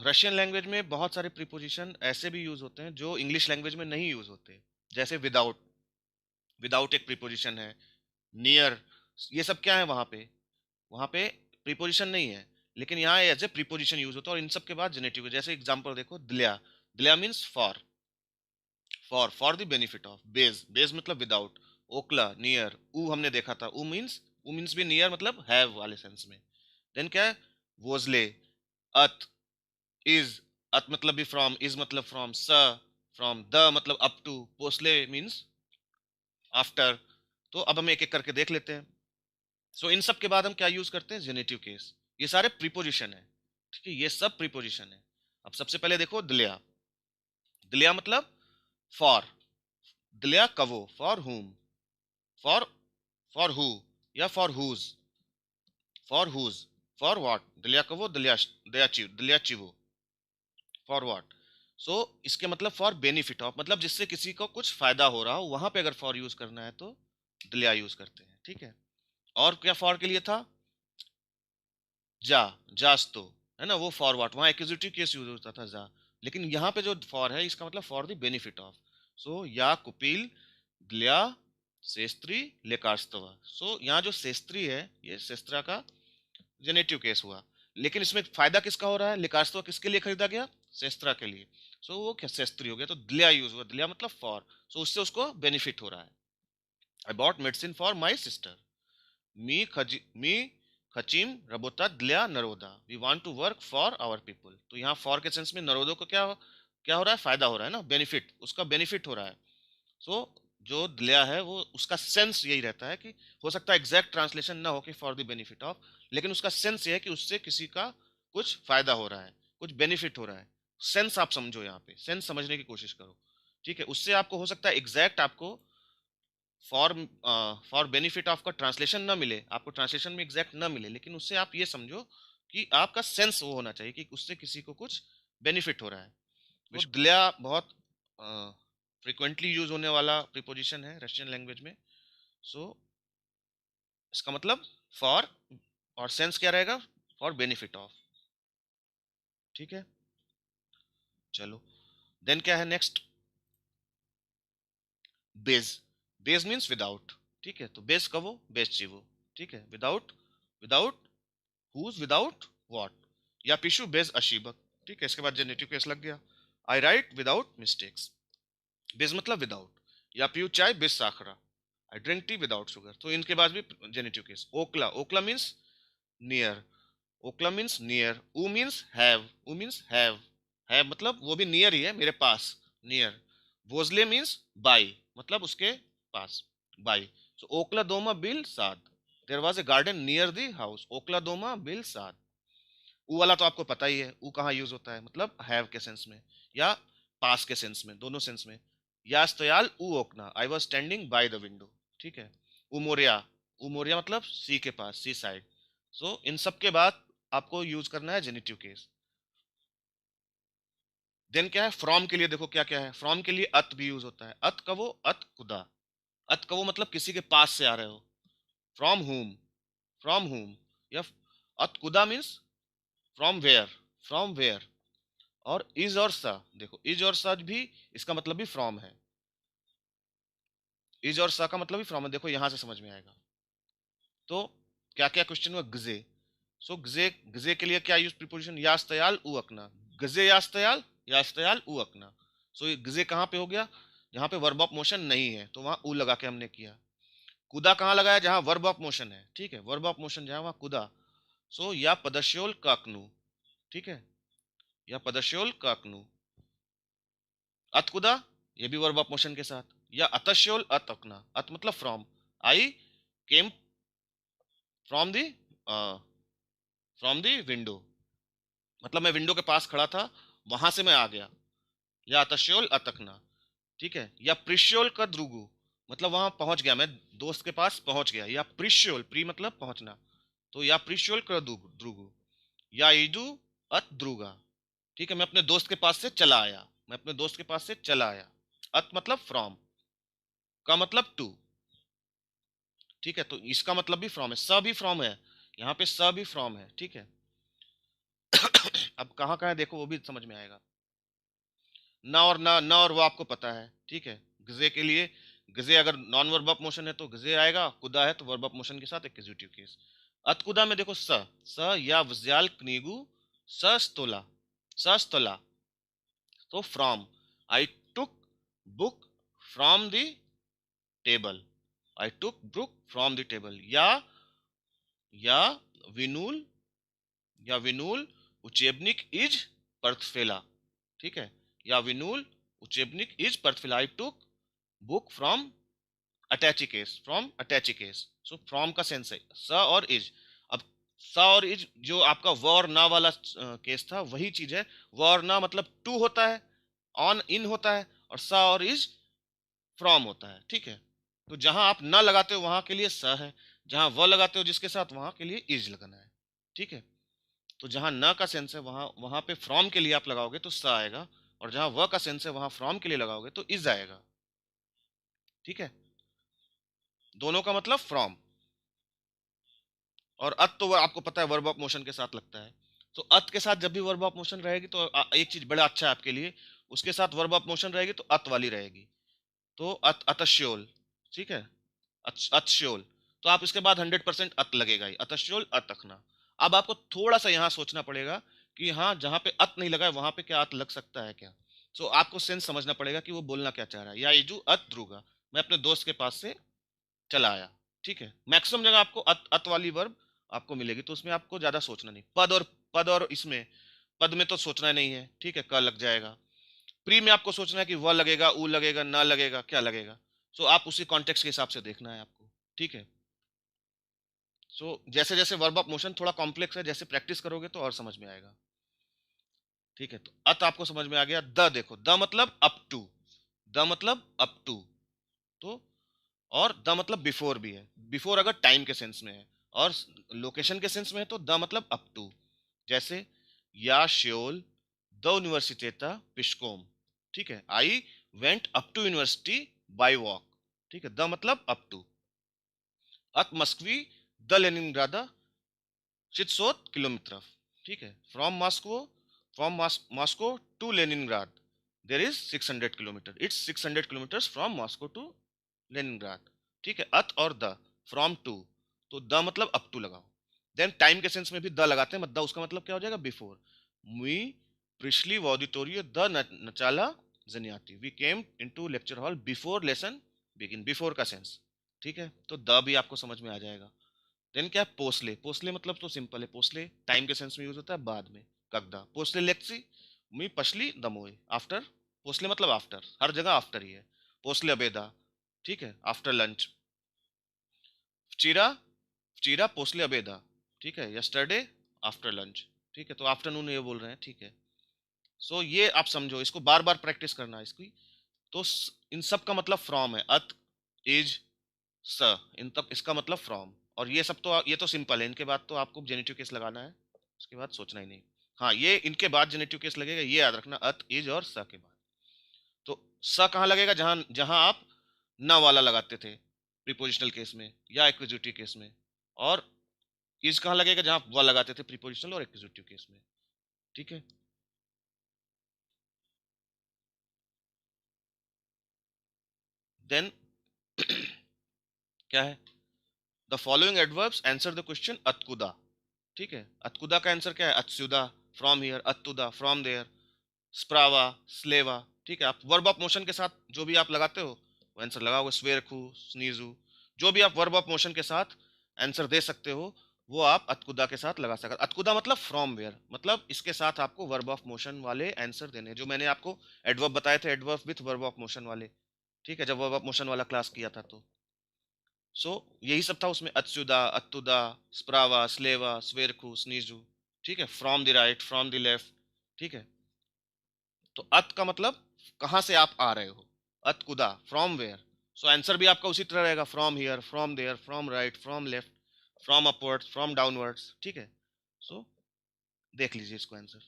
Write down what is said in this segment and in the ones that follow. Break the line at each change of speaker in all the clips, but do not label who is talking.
Russian language में बहुत सारे प्रीपोजिशन ऐसे भी यूज होते हैं जो इंग्लिश लैंग्वेज में नहीं यूज होते, जैसे विदाउट। विदाउट एक प्रीपोजिशन है, नियर, ये सब क्या है वहां पे प्रीपोजिशन नहीं है, लेकिन यहाँ एज ए प्रीपोजिशन यूज होता है, और इन सब के बाद जेनेटिव। जैसे एग्जांपल देखो, दिल्या। दिल्या means for, for the benefit of. बेज, बेज मतलब विदाउट। ओकला, नियर। ऊ हमने देखा था, ऊ मीन्स भी नियर मतलब हैव वाले सेंस में। देन क्या है, वोजले। अत, इज, अत मतलब भी फ्रॉम, इज मतलब फ्रॉम, स फ्रॉम, द मतलब अप टू, पोस्ले मीन्स आफ्टर। तो अब हम एक एक करके देख लेते हैं। सो इन सब के बाद हम क्या यूज करते हैं, जेनेटिव केस। ये सारे प्रीपोजिशन है, ठीक है, ये सब प्रीपोजिशन है। अब सबसे पहले देखो दिल्या। दिल्या मतलब फॉर। दिल्या कवो, for whom, for, for who, या for whose, for whose, for what. दिल्या कवो, दिल्या चिवो, फॉर व्हाट। सो इसके मतलब फॉर बेनिफिट ऑफ, मतलब जिससे किसी को कुछ फायदा हो रहा हो, वहां पे अगर फॉर यूज करना है तो दिल्या यूज करते हैं, ठीक है। और क्या फॉर के लिए था, जा, जास्तो, है ना, वो फॉर व्हाट, वहां एक्यूजिटिव केस यूज होता था जा। लेकिन यहाँ पे जो फॉर है इसका मतलब फॉर द बेनिफिट ऑफ। सो या कुपिल, दिल्या, शेस्त्री, लेकार्स्तवा। सो यहाँ जो शेस्त्री है, ये शेस्त्रा का जेनेटिव केस हुआ। लेकिन इसमें फायदा किसका हो रहा है, लिकार्स्तवा किसके लिए खरीदा गया, शेस्त्रा के लिए। सो वो क्या शेस्त्री हो गया, तो दिल्या यूज हुआ, दिल्या मतलब फॉर। सो उससे उसको बेनिफिट हो रहा है। I bought medicine for my sister. मी खचिम रबोता दिल्या नरोदा, we want to work for our people. तो यहाँ फॉर के सेंस में नरोदो को क्या हो रहा है, फायदा हो रहा है ना, बेनिफिट, उसका बेनिफिट हो रहा है। सो जो दिल्या है वो, उसका सेंस यही रहता है कि, हो सकता है एग्जैक्ट ट्रांसलेशन ना हो कि फॉर द बेनिफिट ऑफ, लेकिन उसका सेंस ये है कि उससे किसी का कुछ फायदा हो रहा है, कुछ बेनिफिट हो रहा है। सेंस आप समझो, यहाँ पे सेंस समझने की कोशिश करो, ठीक है। उससे आपको हो सकता है एग्जैक्ट आपको फॉर, फॉर बेनिफिट ऑफ का ट्रांसलेशन ना मिले, आपको ट्रांसलेशन में एग्जैक्ट ना मिले, लेकिन उससे आप ये समझो कि आपका सेंस वो होना चाहिए कि उससे किसी को कुछ बेनिफिट हो रहा है। तो दिल्या बहुत फ्रिक्वेंटली यूज होने वाला प्रीपोजिशन है रशियन लैंग्वेज में। सो इसका मतलब फॉर, और सेंस क्या रहेगा, फॉर बेनिफिट ऑफ, ठीक है। चलो, देन क्या है नेक्स्ट, बेज। बेज मीन्स विदाउट, ठीक है। तो बेज कवो, बेज चिवो, ठीक है। Without, without whose, without what. या पिशु बेज अशीबक, ठीक है। इसके बाद जेनेटिव केस लग गया। आई राइट विदाउट मिस्टेक्स, बेज मतलब विदाउट। या पीयू चाय बेज साखरा, I drink tea without sugar. तो इनके बाद भी जेनेटिव केस। ओकला, ओकला मीन्स नियर, ओकला मीन्स नियर। ऊ मीन्स हैव, ऊ मीन्स हैव मतलब वो भी नियर ही है, मेरे पास, नियर। भोजले मीन्स बाई, मतलब उसके पास, बाई। सो ओकला दोमा बिल साद, there was a garden near the house, ओकला दोमा बिल साद। ऊ वाला तो आपको पता ही है, ऊ कहाँ यूज होता है, मतलब हैव के सेंस में, या पास के सेंस में, दोनों सेंस में। यास्तयाल ऊ ओकना, I was standing by the window, ठीक है। उमोरिया, उमोरिया मतलब सी के पास, सी साइड। सो इन सब के बाद आपको यूज करना है जेनिटिव केस। देन क्या है, फ्रॉम के लिए देखो क्या क्या है। फ्रॉम के लिए अत भी यूज होता है। अत कवो, अत कुदा। अत कवो मतलब किसी के पास से आ रहे हो, फ्रॉम हुम, फ्रॉम हुम। या अत कुदा means from where, from where. और इज और सा, देखो इज और सा भी इसका मतलब भी फ्रॉम है। इज और सा का मतलब भी फ्रॉम है, देखो यहां से समझ में आएगा। तो क्या क्या क्वेश्चन हुआ, गजे। सो गजे, गजे के लिए क्या यूज प्रीपोजिशन, यास्तयाल उ अकना। गजे यास्तयाल, यास्तयाल उ अकना। सो ये गजे कहाँ पे हो गया, जहां पे वर्ब ऑफ मोशन नहीं है, तो वहां उ लगा के हमने किया। कुदा कहाँ लगाया, जहां वर्ब ऑफ मोशन है, ठीक है, वर्ब ऑफ मोशन जहां, वहां कुदा। सो या पदश्योल काकनू, ठीक है, या पदश्योल काकनू। अतकुदा, ये भी वर्ब ऑफ मोशन के साथ। या अतश्योल अतकना, अत मतलब from, I came from the, from the window, मतलब मैं विंडो के पास खड़ा था, वहां से मैं आ गया। या अतश्योल अतकना, ठीक है। या प्रिश्योल का द्रुगु, मतलब वहां पहुंच गया, मैं दोस्त के पास पहुंच गया। या प्रिश्योल, प्री मतलब पहुंचना, तो या प्रिश्योल का द्रुगु। या ईदू अत द्रुगा, ठीक है, मैं अपने दोस्त के पास से चला आया, मैं अपने दोस्त के पास से चला आया। अत मतलब फ्रॉम, का मतलब टू, ठीक है। तो इसका मतलब भी फ्रॉम है, स भी फ्रॉम है, यहाँ पे स भी फ्रॉम है, ठीक है। अब कहाँ कहाँ देखो वो भी समझ में आएगा। ना और ना, ना और वो आपको पता है, ठीक है। गजे के लिए, गजे अगर नॉन वर्ब ऑफ मोशन है तो गजे आएगा, कुदा है तो वर्ब ऑफ मोशन के साथ एक्जिक्यूटिव केस। अतकुदा में देखो स या वज्याल कनीगु सस्तोला, सस्तोला, तो from, I took book from the table, I took book from the table, या विनूल, या विनूल उचेबनिक इज पर्थफेला, ठीक है, या विनूल उचेबनिक इज पर्थफेला, I took book from attache case, from attache case. So from का सेंस है स और इज। अब स और इज जो आपका व और ना वाला केस था वही चीज है। व और ना मतलब टू होता है, ऑन इन होता है, और स और इज फ्रॉम होता है, ठीक है। तो जहां आप न लगाते हो वहां के लिए स है, जहां व लगाते हो जिसके साथ वहां के लिए इज लगाना है, ठीक है। तो जहां न का सेंस है वहां वहां पे फ्रॉम के लिए आप लगाओगे तो स आएगा, और जहां व का सेंस है वहां फ्रॉम के लिए लगाओगे तो इज आएगा, ठीक है। दोनों का मतलब फ्रॉम। और अत तो वो आपको पता है वर्ब ऑफ मोशन के साथ लगता है। तो अत के साथ जब भी वर्ब ऑफ मोशन रहेगी तो एक चीज बड़ा अच्छा है आपके लिए, उसके साथ वर्ब ऑफ मोशन रहेगी तो अत वाली रहेगी। तो अत, अतश्योल, ठीक है, अतश्योल। तो आप इसके बाद 100% अत लगेगा ही, अतश्योल अतखना। अब आपको थोड़ा सा यहाँ सोचना पड़ेगा कि हाँ जहाँ पे अत नहीं लगा है वहां पे क्या अत लग सकता है क्या। तो आपको सेंस समझना पड़ेगा कि वो बोलना क्या चाह रहा है। या इजू अत ध्रुगा, मैं अपने दोस्त के पास से चला आया, ठीक है। मैक्सिमम जगह आपको अत वाली वर्ब आपको मिलेगी, तो उसमें आपको ज्यादा सोचना नहीं। पद और इसमें, पद में तो सोचना नहीं है, ठीक है, क लग जाएगा। प्री में आपको सोचना है कि व लगेगा, उ लगेगा, ना लगेगा, क्या लगेगा। सो आप उसी कॉन्टेक्स्ट के हिसाब से देखना है आपको, ठीक है। सो जैसे जैसे वर्ब ऑफ मोशन थोड़ा कॉम्प्लेक्स है, जैसे प्रैक्टिस करोगे तो और समझ में आएगा, ठीक है। तो अत आपको समझ में आ गया। द देखो, द मतलब अप टू, द मतलब अप टू। तो और द मतलब बिफोर भी है, बिफोर अगर टाइम के सेंस में है, और लोकेशन के सेंस में है तो द मतलब अप टू। जैसे या श्योल द यूनिवर्सिटेटा पिशकोम, ठीक है, I went up to university by walk, ठीक है, द मतलब अप टू। अत मस्कवी द लेनिनग्रादा 600 किलोमीटर, ठीक है, from Moscow, from Moscow to Leningrad there is 600 kilometre, it's 600 kilometre from Moscow to Leningrad, ठीक है। अत और द, फ्रॉम टू, तो द मतलब अप टू लगाओ। देन टाइम के सेंस में भी द लगाते हैं, द उसका मतलब क्या हो जाएगा, बिफोर। मुई प्रिशली वॉडिटोरियो द नचाला जनियाती, we came into lecture hall before lesson begin, before का सेंस, ठीक है। तो द भी आपको समझ में आ जाएगा। देन क्या है, पोस्ले, पोस्ले मतलब तो सिंपल है, पोस्ले टाइम के सेंस में यूज होता है, बाद में, कगदा, पोस्ले लेक्सी मी पछली दमोए, आफ्टर, पोस्ले मतलब आफ्टर, हर जगह आफ्टर ही है। पोस्ले अबेदा, ठीक है, आफ्टर लंच। चीरा, चीरा पोस्ले अबेदा, ठीक है, यस्टरडे आफ्टर लंच, ठीक है। तो आफ्टरनून ये बोल रहे हैं, ठीक है। सो ये आप समझो, इसको बार बार प्रैक्टिस करना है इसकी। तो इन सब का मतलब फ्रॉम है, अत, इज, स, इन तक इसका मतलब फ्रॉम। और ये सब तो, ये तो सिंपल है, इनके बाद तो आपको जेनेटिव केस लगाना है, उसके बाद सोचना ही नहीं। हाँ, ये इनके बाद जेनेटिव केस लगेगा, ये याद रखना, अत, इज और स के बाद। तो स कहाँ लगेगा, जहां जहां आप न वाला लगाते थे प्रीपोजिशनल केस में या एक्विजिटिव केस में। और इज कहाँ लगेगा, जहां आप व लगाते थे प्रीपोजिशनल और एक्विजिटिव केस में, ठीक है। देन क्या है, the following adverbs answer the question अतकुदा, ठीक है। अतकुदा का आंसर क्या है, अत्सुदा, फ्रॉम हियर, अतुदा फ्रॉम देयर, स्प्रावा, स्लेवा, ठीक है। आप वर्ब ऑफ मोशन के साथ जो भी आप लगाते हो वो आंसर लगाओगे, स्वेरखू, स्नीजू, जो भी आप वर्ब ऑफ मोशन के साथ आंसर दे सकते हो वो आप अतकुदा के साथ लगा सकते। अतकुदा मतलब फ्रॉम वेयर, मतलब इसके साथ आपको वर्ब ऑफ मोशन वाले आंसर देने, जो मैंने आपको एडवर्ब बताए थे, adverb with verb of motion वाले, ठीक है, जब वर्ब ऑफ मोशन वाला क्लास किया था तो। सो यही सब था उसमें, अत्सुदा, अत्तुदा, स्प्रावा, स्लेवा, स्वेरखू, स्नीजू, ठीक है, from the right, from the left, ठीक है। तो अत का मतलब कहां से आप आ रहे हो, अत कुदा, फ्रॉम वेयर। सो आंसर भी आपका उसी तरह रहेगा, from here, from there, from right, from left, from upwards, from downwards, ठीक है। सो देख लीजिए इसको आंसर।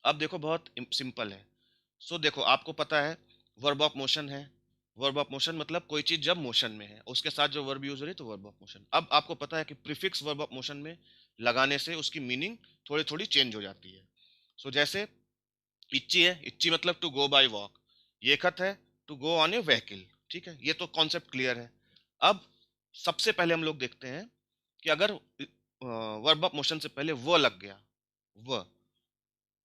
अब देखो बहुत सिंपल है। सो देखो आपको पता है वर्ब ऑफ मोशन है, वर्ब ऑफ मोशन मतलब कोई चीज जब मोशन में है उसके साथ जो वर्ब यूज हो रही है तो वर्ब ऑफ मोशन। अब आपको पता है कि प्रीफिक्स वर्ब ऑफ मोशन में लगाने से उसकी मीनिंग थोड़ी थोड़ी चेंज हो जाती है। सो जैसे इच्ची है, इच्ची मतलब टू गो बाय वॉक, ये खत है to go on a vehicle. ठीक है, ये तो कॉन्सेप्ट क्लियर है। अब सबसे पहले हम लोग देखते हैं कि अगर वर्ब ऑफ मोशन से पहले वो लग गया, वो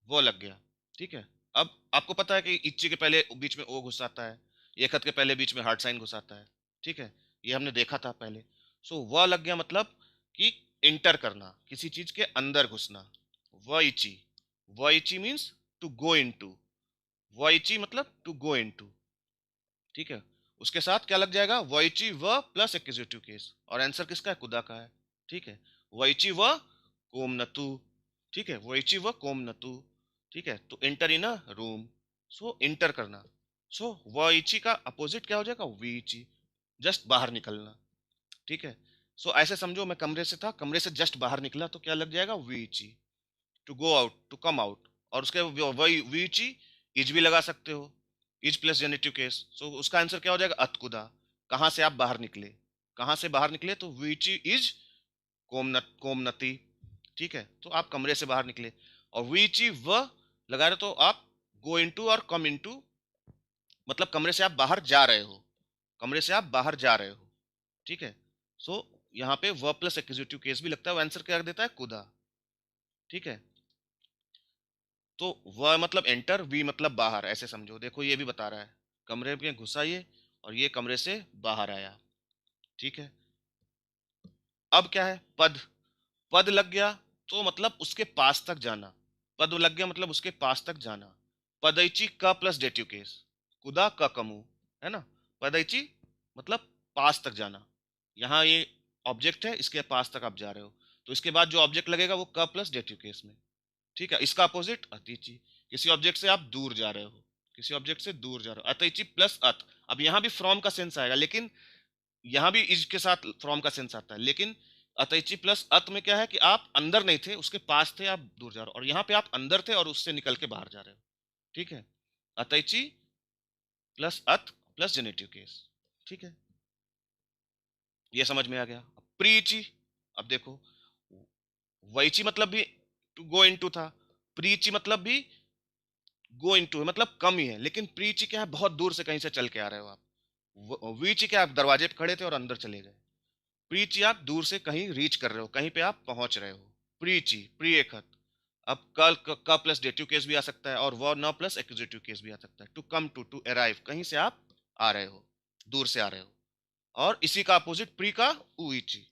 वो लग गया, ठीक है। अब आपको पता है कि इच्ची के पहले बीच में ओ घुस आता है, ये खत के पहले बीच में हार्ट साइन घुस आता है, ठीक है, ये हमने देखा था पहले। सो वह लग गया मतलब कि इंटर करना, किसी चीज के अंदर घुसना। वइची, वइची मीन्स टू गो इनटू, वॉइची मतलब टू गो इनटू, ठीक है। उसके साथ क्या लग जाएगा, वॉइची व प्लस एक्यूजेटिव केस, और आंसर किसका है, खुदा का है, ठीक है। वॉइची व कोमनतु, ठीक है, वॉइची व कोमनतु, ठीक है। तो इंटर इन अ रूम, सो इंटर करना। सो वॉइची का अपोजिट क्या हो जाएगा, वीची, जस्ट बाहर निकलना, ठीक है। सो ऐसे समझो मैं कमरे से था, कमरे से जस्ट बाहर निकला तो क्या लग जाएगा, वीची, to go out, to come out. और उसके वही वीची इज भी लगा सकते हो, इज प्लस जेनेटिव केस, सो उसका आंसर क्या हो जाएगा, अतकुदा। कहां से आप बाहर निकले, कहां से बाहर निकले, तो वीची इज कोमनति, ठीक है, तो आप कमरे से बाहर निकले। और वीची व लगा रहे तो आप गो इनटू और कम इनटू, मतलब कमरे से आप बाहर जा रहे हो, कमरे से आप बाहर जा रहे हो, ठीक है। सो यहाँ पे व प्लस एक्यूजेटिव केस भी लगता है, आंसर क्या देता है, कुदा, ठीक है। तो वह मतलब एंटर, वी मतलब बाहर, ऐसे समझो। देखो ये भी बता रहा है, कमरे में घुसा ये, और ये कमरे से बाहर आया, ठीक है। अब क्या है, पद, पद लग गया तो मतलब उसके पास तक जाना, पद लग गया मतलब उसके पास तक जाना। पदैची का प्लस डेटिव केस, कुदा का कमू, है ना। पदैची मतलब पास तक जाना, यहाँ ये ऑब्जेक्ट है, इसके पास तक आप जा रहे हो, तो इसके बाद जो ऑब्जेक्ट लगेगा वो का प्लस डेटिव केस में, ठीक है। इसका अपोजिट अतिची, किसी ऑब्जेक्ट से आप दूर जा रहे हो, किसी ऑब्जेक्ट से दूर जा रहे हो, अतिची प्लस अत। अब यहां भी फ्रॉम का सेंस आएगा, लेकिन यहां भी इज के साथ फ्रॉम का सेंस आता है, लेकिन अतैची प्लस अत में क्या है कि आप अंदर नहीं थे, उसके पास थे, आप दूर जा रहे हो। और यहाँ पे आप अंदर थे और उससे निकल के बाहर जा रहे हो, ठीक है। अतैची प्लस अत प्लस जेनेटिव केस, ठीक है, ये समझ में आ गया। प्रीची, अब देखो, वैची मतलब भी टू गो इनटू था, प्रीची मतलब भी गो इनटू है, मतलब कम ही है, लेकिन प्रीची क्या है, बहुत दूर से कहीं से चल के आ रहे हो आप। वीची क्या, आप दरवाजे पे खड़े थे और अंदर चले गए। प्रीची आप दूर से कहीं रीच कर रहे हो, कहीं पे आप पहुंच रहे हो। प्रीची, प्री एक हत। अब कल का प्लस डेटिव केस भी आ सकता है, और वह न प्लस एक्यूजेटिव केस भी आ सकता है। टू कम टू अराइव, कहीं से आप आ रहे हो, दूर से आ रहे हो। और इसी का अपोजिट प्री का उइची,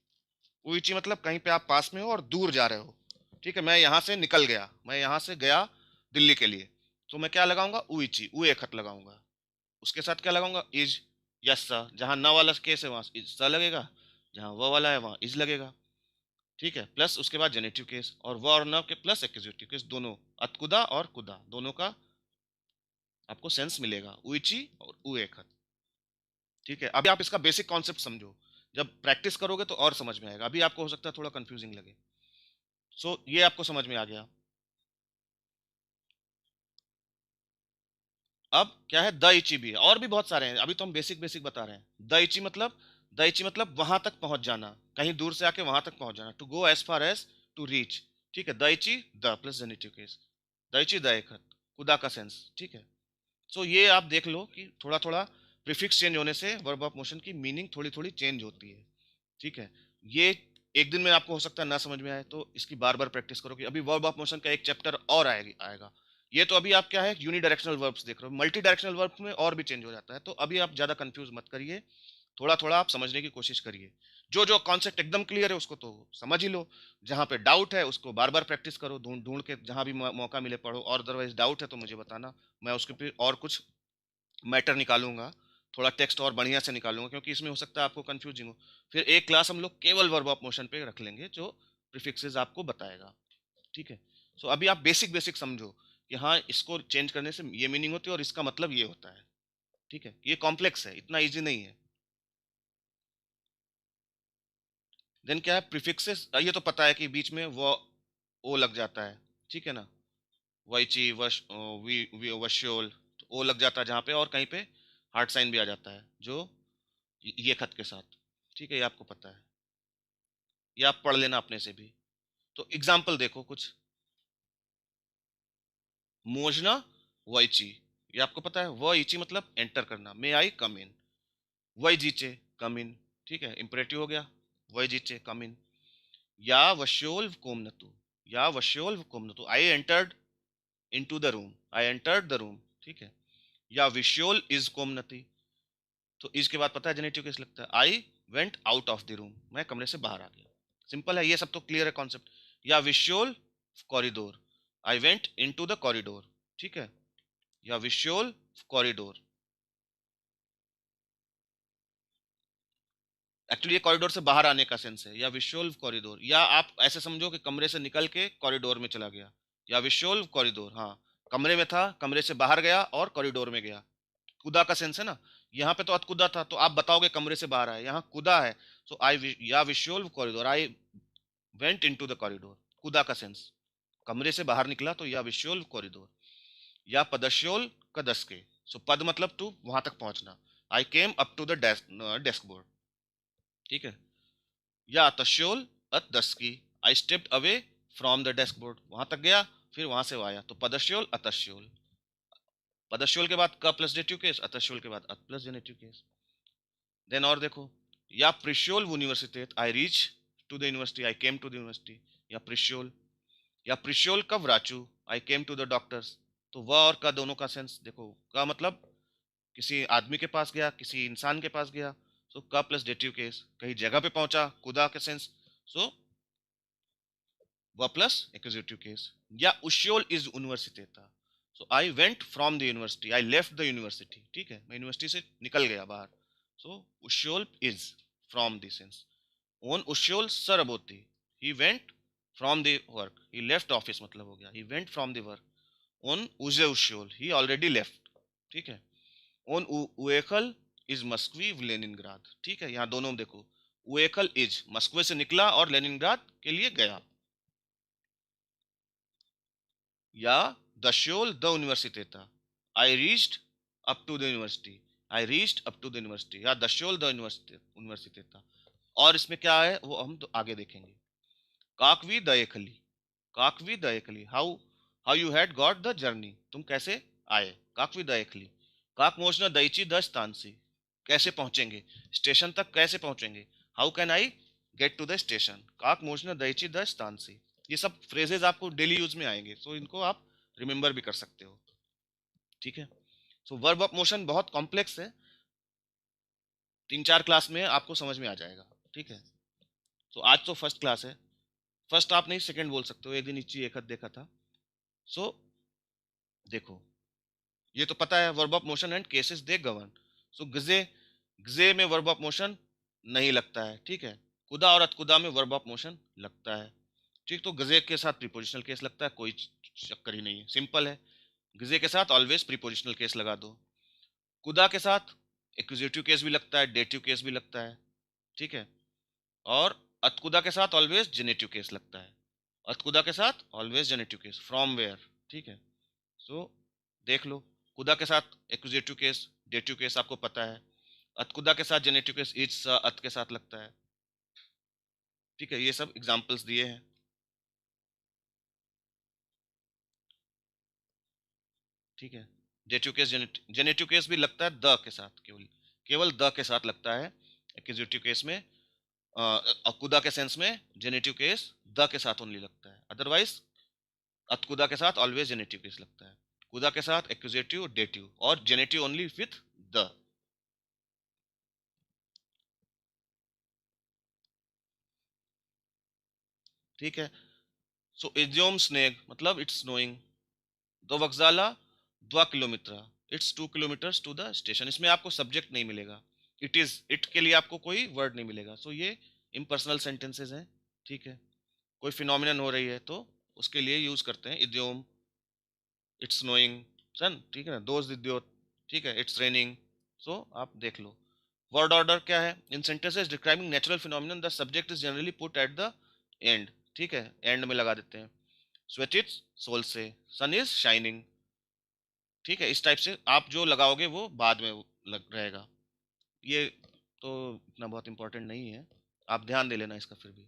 उइची मतलब कहीं पे आप पास में हो और दूर जा रहे हो, ठीक है। मैं यहां से निकल गया, मैं यहां से गया दिल्ली के लिए, तो मैं क्या लगाऊंगा, उइची, उ एक खत लगाऊंगा। उसके साथ क्या लगाऊंगा, इज, यस सा, जहां न वाला केस है वहां इज सा लगेगा, जहां वह वाला है वहां इज लगेगा, ठीक है। प्लस उसके बाद जेनेटिव केस, और व और न के प्लस एक्यूजेटिव केस दोनों, अतकुदा और कुदा दोनों का आपको सेंस मिलेगा, उइची और उ एक खत, ठीक है। अभी आप इसका बेसिक कॉन्सेप्ट समझो, जब प्रैक्टिस करोगे तो और समझ में आएगा, अभी आपको हो सकता है थोड़ा कंफ्यूजिंग लगे। सो ये आपको समझ में आ गया। अब क्या है, द इची भी है, और भी बहुत सारे हैं, अभी तो हम बेसिक बेसिक बता रहे हैं। द इची मतलब वहां तक पहुंच जाना, कहीं दूर से आके वहां तक पहुंच जाना, to go as far as to reach, ठीक है। द इची, द प्लस जेनेटिव केस, द इची द एक हत, खुदा का सेंस, ठीक है। सो ये आप देख लो कि थोड़ा थोड़ा प्रीफिक्स चेंज होने से वर्ब ऑफ मोशन की मीनिंग थोड़ी थोड़ी चेंज होती है, ठीक है। ये एक दिन में आपको हो सकता है ना समझ में आए, तो इसकी बार बार प्रैक्टिस करो। कि अभी वर्ब ऑफ मोशन का एक चैप्टर और आएगा। ये तो अभी आप क्या है, यूनिडायरेक्शनल वर्ब्स देख रहे हो, मल्टी डायरेक्शनल वर्ब्स में और भी चेंज हो जाता है, तो अभी आप ज्यादा कंफ्यूज मत करिए, थोड़ा थोड़ा आप समझने की कोशिश करिए। जो जो कॉन्सेप्ट एकदम क्लियर है उसको तो समझ ही लो, जहां पे डाउट है उसको बार बार प्रैक्टिस करो, ढूंढ ढूंढ के जहां भी मौका मिले पढ़ो, और अदरवाइज डाउट है तो मुझे बताना, मैं उसके पे और कुछ मैटर निकालूंगा, थोड़ा टेक्स्ट और बढ़िया से निकालूंगा, क्योंकि इसमें हो सकता है आपको कंफ्यूजिंग हो। फिर एक क्लास हम लोग केवल वर्ब ऑफ मोशन पे रख लेंगे, जो प्रीफिक्सेस आपको बताएगा, ठीक है। सो अभी आप बेसिक बेसिक समझो कि हाँ, इसको चेंज करने से ये मीनिंग होती है और इसका मतलब ये होता है, ठीक है। ये कॉम्प्लेक्स है, इतना इजी नहीं है। देन क्या है, प्रीफिक्सेस, ये तो पता है कि बीच में वो ओ लग जाता है, ठीक है ना। वैची वश्योल, तो ओ लग जाता है जहाँ पे, और कहीं पे हार्ट साइन भी आ जाता है, जो ये खत के साथ, ठीक है, ये आपको पता है, ये आप पढ़ लेना अपने से भी। तो एग्जाम्पल देखो कुछ, मोजना वाइची, ये आपको पता है, वाइची मतलब एंटर करना, मे आई कम इन, वाइजीचे कम इन, ठीक है, इंपरेटिव हो गया, वाइजीचे कम इन। या वश्योल्व कोमनतु, या वश्योल्व कोमनतु, I entered into the room, I entered the room, ठीक है। या विश्योल इज कोमनति, तो इज के बाद पता है जेनेटिव केस लगता है, I went out of the room, मैं कमरे से बाहर आ गया। सिंपल है, ये सब तो क्लियर है कॉन्सेप्ट। या विश्योल कॉरिडोर, I went into the corridor, ठीक है। या विश्योल कॉरिडोर, एक्चुअली ये कॉरिडोर से बाहर आने का सेंस है। या विजुअल कॉरिडोर, या आप ऐसे समझो कि कमरे से निकल के कॉरिडोर में चला गया। या विजुअल कॉरिडोर, हाँ, कमरे में था, कमरे से बाहर गया और कॉरिडोर में गया। कुदा का सेंस है ना, यहाँ पे तो अतकुदा था, तो आप बताओगे कमरे से बाहर आया, यहाँ कुदा है, सो आई, या विजुअल कॉरिडोर, I went into the corridor, कुदा का सेंस, कमरे से बाहर निकला, तो या विजुअल कॉरिडोर। या पदश्योल कदस्के, सो पद मतलब टू, वहां तक पहुंचना, I came up to the desk board, ठीक है। या तश्योल अत दस्की, I stepped away from the desk board, वहां तक गया, फिर वहां से आया, तो पदश्योल अतश्योल, पदश्योल के बाद क प्लस डेटिव केस, अतश्योल के बाद अत प्लस जेनेटिव केस। देन और देखो, या प्रिश्योल यूनिवर्सिटेट, I reach to the university, I came to the university, या प्रिश्योल। या प्रिश्योल कब राचू, I came to the doctors, तो वह और का दोनों का सेंस देखो, का मतलब किसी आदमी के पास गया, किसी इंसान के पास गया, सो का प्लस डेटिव केस, कहीं जगह पे पहुंचा, कुदा के सेंस, सो व प्लस एक्यूजेटिव केस। या उश्योल इज यूनिवर्सिटी था, so I went from the university, I left the university, ठीक है, मैं यूनिवर्सिटी से निकल गया बाहर, सो उश्योल इज फ्रॉम द सेंस। ओन उश्योल सरबोती, he went from the work, he left office मतलब हो गया, he went from the work. ओन उजे उश्योल, ही ऑलरेडी लेफ्ट, ठीक है। ओन उएखल इज मस्क्वी लेनिनग्राद, ठीक है, यहाँ दोनों में देखो, उएखल इज मस्क्वे से निकला और लेनिनग्राद के लिए गया। या दश्योल द यूनिवर्सिटी था, I reached up to the university, I reached up to the university, या दश्योल द यूनिवर्सिटी था। और इसमें क्या है वो हम तो आगे देखेंगे। काकवी दयखली, काकवी दयखली, how how you had got the journey, तुम कैसे आए, काकवी दयखली। काक मोचना दईची दस तानसी, कैसे पहुंचेंगे स्टेशन तक, कैसे पहुंचेंगे, how can I get to the station, काक मोचना दईची दस तानसी। ये सब फ्रेजेस आपको डेली यूज में आएंगे, तो इनको आप रिमेंबर भी कर सकते हो, ठीक है। सो वर्ब ऑफ मोशन बहुत कॉम्प्लेक्स है, 3-4 क्लास में आपको समझ में आ जाएगा, ठीक है। तो आज तो फर्स्ट क्लास है, फर्स्ट आप नहीं सेकंड बोल सकते हो, एक दिन इच्ची एक हद देखा था। सो देखो, ये तो पता है verb of motion and cases they govern. So गजे, गजे में वर्ब ऑफ मोशन नहीं लगता है, ठीक है। कुदा और अतकुदा में वर्ब ऑफ मोशन लगता है, ठीक। तो गजे के साथ प्रीपोजिशनल केस लगता है, कोई चक्कर ही नहीं है, सिंपल है। गजे के साथ ऑलवेज प्रीपोजिशनल केस लगा दो। कुदा के साथ एक्यूजेटिव केस भी लगता है, डेटिव केस भी लगता है, ठीक है। और अतकुदा के साथ ऑलवेज जेनेटिव केस लगता है, अतकुदा के साथ always genitive case, from where, ठीक है। सो देख लो, कुदा के साथ एक्यूजेटिव केस, डेटिव केस आपको पता है, अतकुदा के साथ जेनेटिव केस इज अत के साथ लगता है, ठीक है। ये सब एग्जांपल्स दिए हैं, ठीक है। डेटिव केस, जेनेटिव केस भी लगता है द के साथ, केवल केवल द के साथ लगता है एक्यूजेटिव केस में। अकुदा के सेंस में जेनेटिव केस द के साथ ओनली लगता है, अदरवाइज अतकुदा के साथ ऑलवेज जेनेटिव केस लगता है। कुदा के साथ एक्यूजेटिव, डेटिव, और जेनेटिव ओनली विथ द, ठीक है। सो इडियोम स्नेग मतलब इट्स स्नोइंग, दो वक्जाला 2 kilometre, it's 2 kilometre to the station, इसमें आपको सब्जेक्ट नहीं मिलेगा, इट इज, इट के लिए आपको कोई वर्ड नहीं मिलेगा। सो ये इम्पर्सनल सेंटेंसेस हैं, ठीक है। कोई फिनोमिनन हो रही है तो उसके लिए यूज करते हैं इडियोम। इट्स स्नोइंग सन, ठीक है ना, दोस्त इडियोट, ठीक है, इट्स रेनिंग। सो आप देख लो। वर्ड ऑर्डर क्या है, in sentences describing natural phenomenon the subject is generally put at the end, ठीक है, एंड में लगा देते हैं। स्वेट इट्स सोल से, सन इज शाइनिंग, ठीक है, इस टाइप से आप जो लगाओगे वो बाद में लग रहेगा। ये तो इतना बहुत इंपॉर्टेंट नहीं है, आप ध्यान दे लेना इसका फिर भी।